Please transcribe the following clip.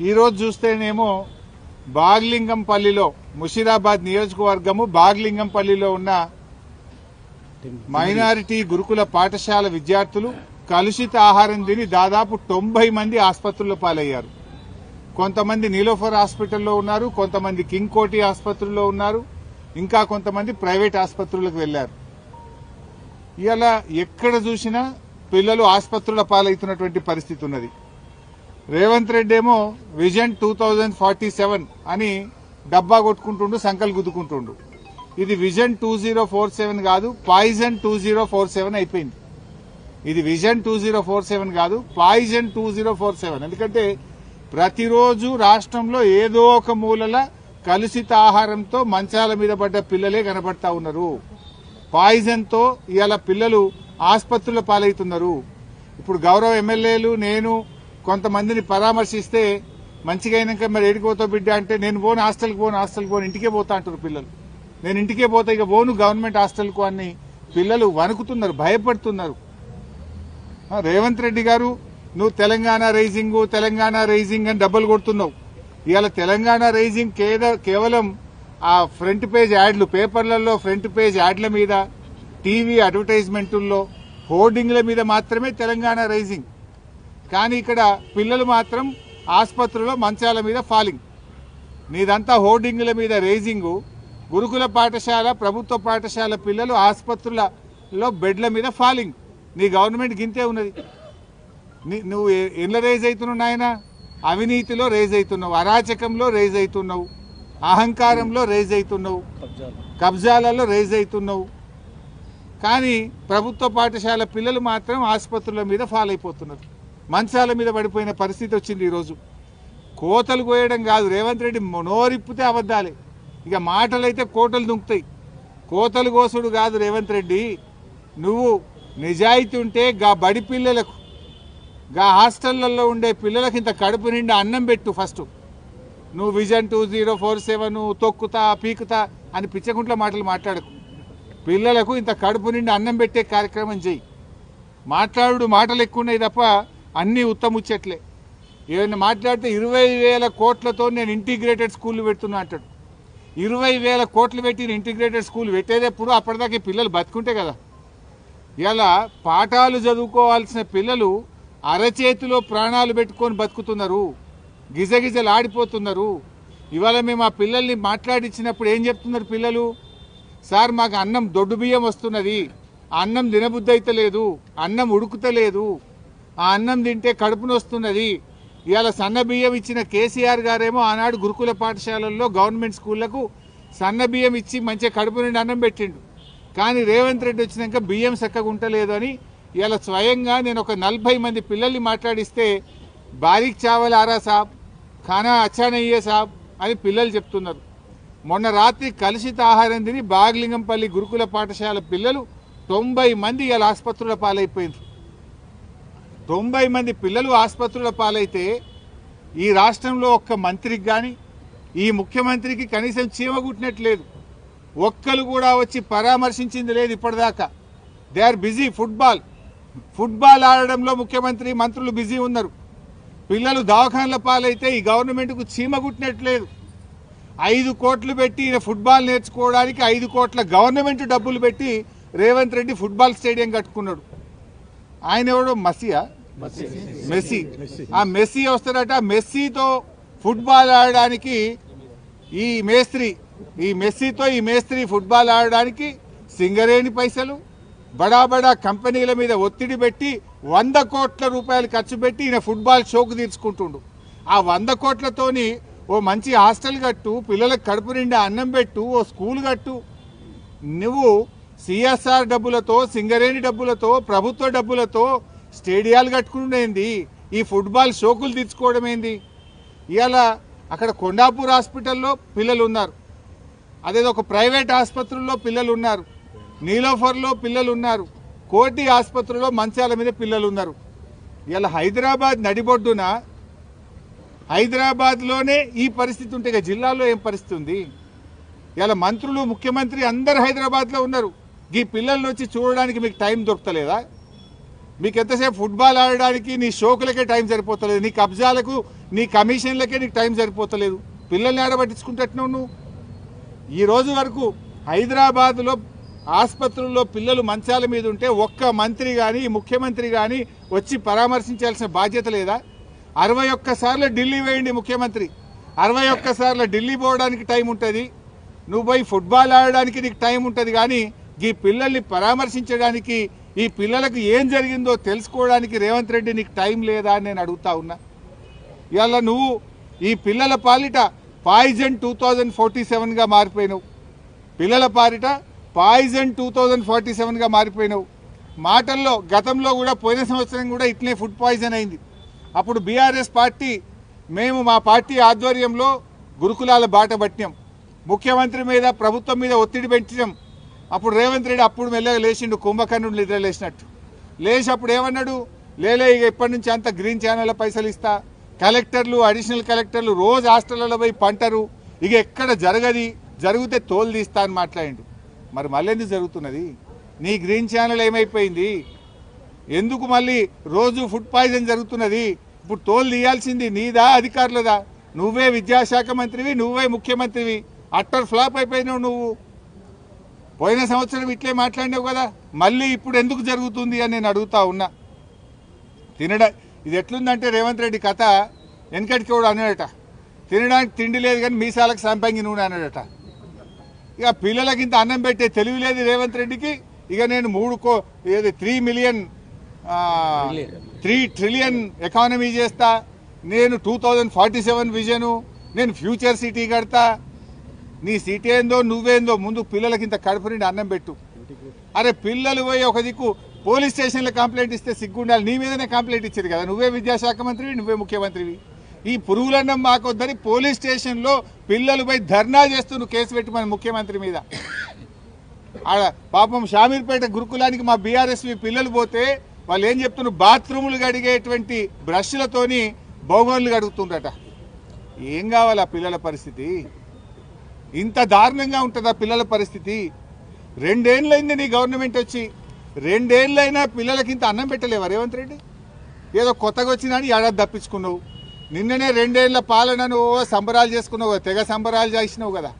ఈరోజు చూస్తేనేమో బాగ్లింగంపల్లిలో ముషీరాబాద్ నియోజకవర్గము బాగ్లింగంపల్లిలో ఉన్న మైనారిటీ గురుకుల పాఠశాల విద్యార్థులు కలుషిత ఆహారం తిని దాదాపు 90 మంది ఆసుపత్రుల్లో పాలయ్యారు. కొంతమంది నీలోఫర్ హాస్పిటల్లో ఉన్నారు, కొంతమంది కింగ్ కోటి ఆసుపత్రుల్లో ఉన్నారు, ఇంకా కొంతమంది ప్రైవేట్ ఆసుపత్రులకు వెళ్లారు. ఇలా ఎక్కడ చూసినా పిల్లలు ఆసుపత్రుల పాలవుతున్నటువంటి పరిస్థితి ఉన్నది. రేవంత్ రెడ్డి ఏమో విజన్ 2047 అని డబ్బా కొట్టుకుంటుండు, సంకల్ గుద్దుకుంటుండు. ఇది విజన్ 2047 కాదు, పాయిజన్ 2047 అయిపోయింది. ఇది విజన్ 2047 కాదు, పాయిజన్ 2047. ఎందుకంటే ప్రతిరోజు రాష్ట్రంలో ఏదో ఒక మూలల కలుషిత ఆహారంతో మంచాల మీద పడ్డ పిల్లలే కనబడతా ఉన్నారు. పాయిజన్ తో ఇవాళ పిల్లలు ఆసుపత్రుల పాలవుతున్నారు. ఇప్పుడు గౌరవ ఎమ్మెల్యేలు నేను కొంతమందిని పరామర్శిస్తే మంచిగా అయినాక మరి ఏడికి బిడ్డ అంటే నేను పోను, హాస్టల్కి పోను ఇంటికే పోతా అంటారు పిల్లలు. నేను ఇంటికే పోతా, ఇక పోను గవర్నమెంట్ హాస్టల్కు అని పిల్లలు వణుకుతున్నారు, భయపడుతున్నారు. రేవంత్ రెడ్డి గారు నువ్వు తెలంగాణ రైజింగ్ అని డబ్బులు కొడుతున్నావు. ఇవాళ తెలంగాణ రైజింగ్ కేవలం ఆ ఫ్రంట్ పేజ్ యాడ్లు, పేపర్లలో ఫ్రంట్ పేజ్ యాడ్ల మీద, టీవీ అడ్వర్టైజ్మెంటుల్లో, హోర్డింగ్ల మీద మాత్రమే తెలంగాణ రైజింగ్. కానీ ఇక్కడ పిల్లలు మాత్రం ఆసుపత్రుల్లో మంచాల మీద ఫాలింగ్. నీదంతా హోర్డింగ్ల మీద రైజింగు, గురుకుల పాఠశాల ప్రభుత్వ పాఠశాల పిల్లలు ఆసుపత్రులలో బెడ్ల మీద ఫాలింగ్. నీ గవర్నమెంట్ గింతే ఉన్నది. నువ్వు ఎట్లా రేజ్ అవుతున్నావు నాయన? అవినీతిలో రేజ్ అవుతున్నావు, అరాచకంలో రేజ్ అవుతున్నావు, అహంకారంలో రేజ్ అవుతున్నావు, కబ్జాలలో రేజ్ అవుతున్నావు. కానీ ప్రభుత్వ పాఠశాల పిల్లలు మాత్రం ఆసుపత్రుల మీద ఫాల్ అయిపోతున్నారు, మంచాల మీద పడిపోయిన పరిస్థితి వచ్చింది. ఈరోజు కోతలు కోయడం కాదు, రేవంత్ రెడ్డి నోరిప్పితే అబద్దాలే. ఇక మాటలైతే కోటలు దుంకుతాయి. కోతలు కోసుడు కాదు రేవంత్ రెడ్డి. నువ్వు నిజాయితీ ఉంటే గా బడి పిల్లలకు, గా హాస్టళ్లలో ఉండే పిల్లలకు ఇంత కడుపు నిండా అన్నం పెట్టు ఫస్ట్. నువ్వు విజన్ 2047 తొక్కుతా పీకుతా అని పిచ్చకుంట్ల మాటలు మాట్లాడకు. పిల్లలకు ఇంత కడుపు నిండా అన్నం పెట్టే కార్యక్రమం చెయ్యి. మాటలు ఎక్కువ ఉన్నాయి తప్ప అన్నీ ఉత్తముచ్చట్లే. ఏమైనా మాట్లాడితే 20,000 కోట్లతో నేను ఇంటిగ్రేటెడ్ స్కూళ్ళు పెడుతున్నా అంటాడు. 20,000 కోట్లు పెట్టి ఇంటిగ్రేటెడ్ స్కూల్ పెట్టేటప్పుడు అప్పటిదాకా పిల్లలు బతుకుంటే కదా. ఇలా పాఠాలు చదువుకోవాల్సిన పిల్లలు అరచేతిలో ప్రాణాలు పెట్టుకొని బతుకుతున్నారు, గిజగిజలు ఆడిపోతున్నారు. ఇవాళ మేము ఆ పిల్లల్ని మాట్లాడించినప్పుడు ఏం చెప్తున్నారు పిల్లలు? సార్ మాకు అన్నం దొడ్డు బియ్యం వస్తున్నది, ఆ అన్నం తినబుద్ధి అయితే లేదు, అన్నం ఉడుకుతలేదు, ఆ అన్నం తింటే కడుపును వస్తున్నది. ఇవాళ సన్న బియ్యం ఇచ్చిన కేసీఆర్ గారేమో ఆనాడు గురుకుల పాఠశాలల్లో గవర్నమెంట్ స్కూళ్లకు సన్న బియ్యం ఇచ్చి మంచిగా కడుపు నుండి అన్నం పెట్టిండు. కానీ రేవంత్ రెడ్డి వచ్చినాక బియ్యం చక్కగా ఉంటలేదు అని ఇవాళ స్వయంగా నేను ఒక 40 మంది పిల్లల్ని మాట్లాడిస్తే బారీక్ చావల్ ఆరా సాబ్, ఖానా అచ్చా నయ్యే సాబ్ అని పిల్లలు చెప్తున్నారు. మొన్న రాత్రి కలుషిత ఆహారం తిని బాగ్లింగంపల్లి గురుకుల పాఠశాల పిల్లలు 90 మంది ఇవాళ ఆసుపత్రుల పాలైపోయింది. 90 మంది పిల్లలు ఆసుపత్రుల పాలైతే ఈ రాష్ట్రంలో ఒక్క మంత్రికి కానీ ఈ ముఖ్యమంత్రికి కనీసం చీమ కుట్టినట్లేదు. ఒక్కరు కూడా వచ్చి పరామర్శించింది లేదు ఇప్పటిదాకా. They are busy. ఫుట్బాల్ ఆడడంలో ముఖ్యమంత్రి మంత్రులు బిజీ ఉన్నారు. పిల్లలు దవాఖాన్ల పాలైతే ఈ గవర్నమెంట్కు చీమ కుట్టినట్లేదు. 5 కోట్లు పెట్టి ఈయన ఫుట్బాల్ నేర్చుకోవడానికి 5 కోట్ల గవర్నమెంట్ డబ్బులు పెట్టి రేవంత్ రెడ్డి ఫుట్బాల్ స్టేడియం కట్టుకున్నాడు. ఆయన ఎవడో మెస్సీ. ఆ మెస్సీ వస్తాడట. మెస్సీతో ఫుట్బాల్ ఆడడానికి ఈ మేస్త్రి ఫుట్బాల్ ఆడడానికి సింగరేణి పైసలు, బడా కంపెనీల మీద ఒత్తిడి పెట్టి 100 కోట్ల రూపాయలు ఖర్చు పెట్టి ఈయన ఫుట్బాల్ షోకు తీర్చుకుంటుండు. ఆ 100 కోట్లతోని ఓ మంచి హాస్టల్ కట్టు, పిల్లలకు కడుపు నిండా అన్నం పెట్టు, ఓ స్కూల్ కట్టు. నువ్వు సిఎస్ఆర్ డబ్బులతో, సింగరేణి డబ్బులతో, ప్రభుత్వ డబ్బులతో స్టేడియాలు కట్టుకునేంది, ఈ ఫుట్బాల్ షోకులు తీర్చుకోవడం ఏంది? ఇవాళ అక్కడ కొండాపూర్ హాస్పిటల్లో పిల్లలు ఉన్నారు, అదేదో ఒక ప్రైవేట్ ఆసుపత్రుల్లో పిల్లలు ఉన్నారు, నీలోఫర్లో పిల్లలు ఉన్నారు, కోటి ఆసుపత్రిలో మంచాల మీద పిల్లలు ఉన్నారు. ఇలా హైదరాబాద్ నడిబొడ్డున, హైదరాబాద్లోనే ఈ పరిస్థితి ఉంటే జిల్లాలో ఏం పరిస్థితి ఉంది? ఇలా మంత్రులు, ముఖ్యమంత్రి అందరు హైదరాబాద్లో ఉన్నారు. ఈ పిల్లల్ని వచ్చి చూడడానికి మీకు టైం దొరకలేదా? మీకు ఎంతసేపు ఫుట్బాల్ ఆడడానికి నీ షోకులకే టైం సరిపోతలేదు, నీ కబ్జాలకు నీ కమిషన్లకే నీకు టైం సరిపోతలేదు. పిల్లల్ని ఆడబట్టించుకుంటున్నావు నువ్వు. ఈ రోజు వరకు హైదరాబాద్లో ఆసుపత్రుల్లో పిల్లలు మంచాల మీద ఉంటే ఒక్క మంత్రి కానీ ముఖ్యమంత్రి కానీ వచ్చి పరామర్శించాల్సిన బాధ్యత లేదా? 61 సార్లు ఢిల్లీ వేయండి ముఖ్యమంత్రి, 61 సార్లు ఢిల్లీ పోవడానికి టైం ఉంటుంది, నువ్వు పోయి ఫుట్బాల్ ఆడడానికి నీకు టైం ఉంటుంది. కానీ ఈ పిల్లల్ని పరామర్శించడానికి, ఈ పిల్లలకు ఏం జరిగిందో తెలుసుకోవడానికి రేవంత్ రెడ్డి నీకు టైం లేదా అని నేను అడుగుతా ఉన్నా. ఇవాళ నువ్వు ఈ పిల్లల పాలిట పాయిజన్ 2047గా మారిపోయినావు. పిల్లల పాలిట పాయిజన్ 2047గా మారిపోయినావు. మాటల్లో గతంలో కూడా పోయిన సంవత్సరం కూడా ఇట్లే ఫుడ్ పాయిజన్ అయింది. అప్పుడు బీఆర్ఎస్ పార్టీ మేము మా పార్టీ ఆధ్వర్యంలో గురుకులాల బాట పట్టినాం, ముఖ్యమంత్రి మీద ప్రభుత్వం మీద ఒత్తిడి పెంచాం. అప్పుడు రేవంత్ రెడ్డి అప్పుడు మెల్లగా లేచిండు, కుంభకర్ణుడు నిద్ర లేచినట్టు లేచి అప్పుడు ఏమన్నాడు, లేలే ఇక ఇప్పటి నుంచి అంత గ్రీన్ ఛానల్ పైసలు ఇస్తా, కలెక్టర్లు అడిషనల్ కలెక్టర్లు రోజు హాస్టళ్లలో పోయి పంటరు, ఇక ఎక్కడ జరగది, జరిగితే తోలు తీస్తా అని మాట్లాడిండు. మరి మళ్ళీ ఎందుకు జరుగుతున్నది? నీ గ్రీన్ ఛానల్ ఏమైపోయింది? ఎందుకు మళ్ళీ రోజు ఫుడ్ పాయిజన్ జరుగుతున్నది? ఇప్పుడు తోలు తీయాల్సింది నీదా అధికారులదా? నువ్వే విద్యాశాఖ మంత్రివి, నువ్వే ముఖ్యమంత్రివి, అట్టర్ ఫ్లాప్ అయిపోయినావు నువ్వు. పోయిన సంవత్సరం ఇట్లే మాట్లాడినావు కదా, మళ్ళీ ఇప్పుడు ఎందుకు జరుగుతుంది అని నేను అడుగుతా ఉన్నా. ఇది ఎట్లుందంటే రేవంత్ రెడ్డి కథ వెనకటికి కూడా అన్నాడట, తినడానికి తిండి లేదు కానీ మీసాలకు సంపంగి నూనె అన్నాడట. ఇక పిల్లలకి ఇంత అన్నం పెట్టే తెలివి లేదు రేవంత్ రెడ్డికి. ఇక నేను 3 ట్రిలియన్ ఎకానమీ చేస్తా, నేను 2047 విజను, నేను ఫ్యూచర్ సిటీ కడతా. నీ సిటీ ఏందో నువ్వేందో, ముందు పిల్లలకి ఇంత కడుపు నిండి అన్నం పెట్టు. అరే పిల్లలు పోయి ఒక దిక్కు పోలీస్ స్టేషన్లో కంప్లైంట్ ఇస్తే సిగ్గుండాలి, నీ మీదనే కంప్లైంట్ ఇచ్చారు కదా, నువ్వే విద్యాశాఖ మంత్రివి, నువ్వే ముఖ్యమంత్రివి. ఈ పురుగులన్నం మాకొద్దని పోలీస్ స్టేషన్లో పిల్లలు పోయి ధర్నా చేస్తూ నువ్వు కేసు పెట్టి మన ముఖ్యమంత్రి మీద. ఆడ పాపం షామీర్పేట గురుకులానికి మా బీఆర్ఎస్వి పిల్లలు పోతే వాళ్ళు ఏం చెప్తున్నారు, బాత్రూములు కడిగేటువంటి బ్రష్లతోని బౌగోన్లు కడుగుతుండట. ఏం కావాలి ఆ పిల్లల పరిస్థితి? ఇంత దారుణంగా ఉంటుందా పిల్లల పరిస్థితి? 2 ఏళ్ళైంది నీ గవర్నమెంట్ వచ్చి, 2 ఏళ్ళైనా పిల్లలకి ఇంత అన్నం పెట్టలేవా రేవంత్ రెడ్డి? ఏదో కొత్తగా వచ్చినా ఏడాది తప్పించుకున్నావు. నిన్ననే 2 ఏళ్ల పాలనను సంబరాలు చేసుకున్నావు కదా, తెగ సంబరాలు చేసినావు కదా.